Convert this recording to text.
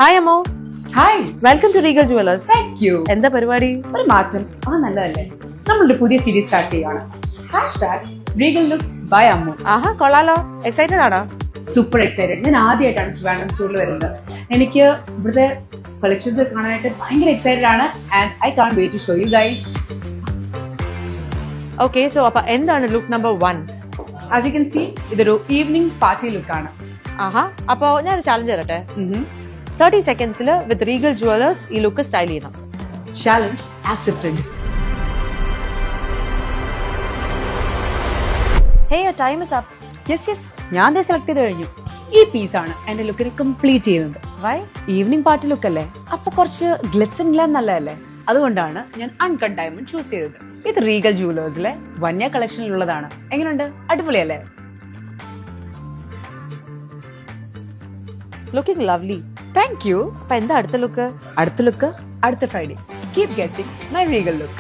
Hi അമ്മോ. Hi, welcome to Regal jewellers. Thank you. എന്താ പരിപാടി? ഒരു മാറ്റം നല്ലതല്ലേ? നമ്മളുടെ പുതിയ സീരീസ് സ്റ്റാർട്ട് ചെയ്യുകയാണ്. #Regal Looks by Ammu. ആഹാ, കൊള്ളാലോ. എക്സൈറ്റഡ് ആണോ? Super excited. ഞാൻ ആദ്യമായിട്ടാണ് ട്രിവാൻഡ്രം സ്റ്റോറിൽ വരുന്നത്. എനിക്ക് ഇവിടുത്തെ കളക്ഷൻസ് കാണാനായിട്ട് ഭയങ്കര എക്സൈറ്റഡ് ആണ്. And I can't wait to show you guys. Okay, so അപ്പൊ എന്താണ് look number 1? As you can see, ഇതൊരു ഈവനിങ് പാർട്ടി ലുക്കാണ്. ആഹാ, അപ്പൊ ഞാനൊരു ചാലഞ്ച് തരട്ടെ. 30 സെക്കൻഡ്സിൽ വിത്ത് റീഗൽ ജുവലേഴ്സ് ഈ ലുക്ക് സ്റ്റൈൽ ചെയ്യണം. Challenge accepted. Hey, your time is up. Yes, ഞാൻ സെലക്ട് ചെയ്ത് കഴിഞ്ഞു. ഈ പീസാണ് എന്റെ ലുക്കിനെ കംപ്ലീറ്റ് ചെയ്യുന്നത്. വൈ? ഈവനിങ് പാർട്ടി ലുക്ക് അല്ലേ, അപ്പൊ കുറച്ച് ഗ്ലിറ്റ്സ് ആൻഡ് ഗ്ലാം നല്ലതല്ലേ? അതുകൊണ്ടാണ് ഞാൻ അൺകട്ട് ഡയമണ്ട് ചൂസ് ചെയ്തത്. ഇത് റീഗൽ ജുവലേഴ്സിലെ വന്യ കളക്ഷനിലുള്ളതാണ്. എങ്ങനെയുണ്ട്? അടിപൊളിയല്ലേ? Looking lovely. Thank you. അപ്പൊ എന്താ അടുത്ത ലുക്ക്? അടുത്ത ലുക്ക് അടുത്ത Friday. Keep guessing my Regal look.